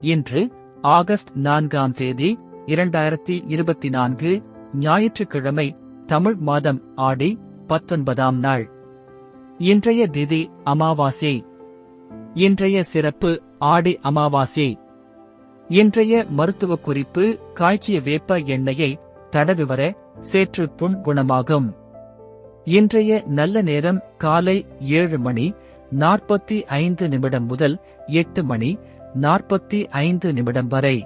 இன்று ஆகஸ்ட் 4ஆம் தேதி 2024 ஞாயிற்றுக்கிழமை. தமிழ் மாதம் ஆடி 19ஆம் நாள். இன்றைய திதி அமாவாசை. இன்றைய சிறப்பு ஆடி அமாவாசை. இன்றைய மருத்துவ குறிப்பு: காய்ச்சிய வேப்ப எண்ணெயை தடவி சேற்று புண் குணமாகும். இன்றைய நல்ல நேரம் காலை 7:45 முதல் 8:45 வரை.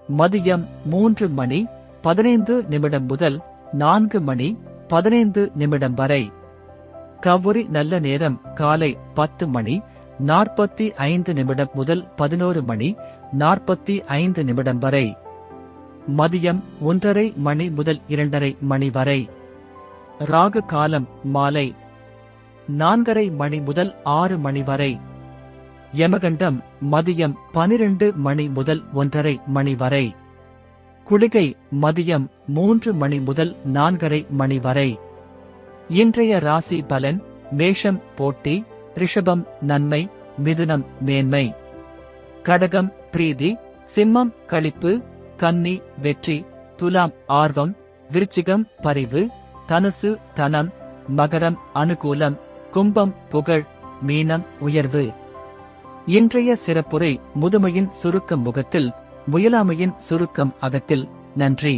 மதியம் 3:15 முதல் 4:15 வரை. கவுரி நல்ல நேரம் காலை 10:45 முதல் 11:45 வரை. மதியம் 1:30 முதல் 2:30 வரை. ராகு காலம் மாலை 4:30 முதல் 6 வரை. யமகண்டம் மதியம் 12 முதல் 1:30 வரை. குளிகை மதியம் 3 முதல் 4:30 வரை. இன்றைய ராசி பலன்: மேஷம் போட்டி, ரிஷபம் நன்மை, மிதுனம் மேன்மை, கடகம் பிரீதி, சிம்மம் களிப்பு, கன்னி வெற்றி, துலாம் ஆர்வம், விருச்சிகம் பரிவு, தனுசு தனம், மகரம் அனுகூலம், கும்பம் புகழ், மீனம் உயர்வு. இன்றைய சிறப்புரை: முதுமையின் சுருக்கம் முகத்தில், முயலாமையின் சுருக்கம் அகத்தில். நன்றி.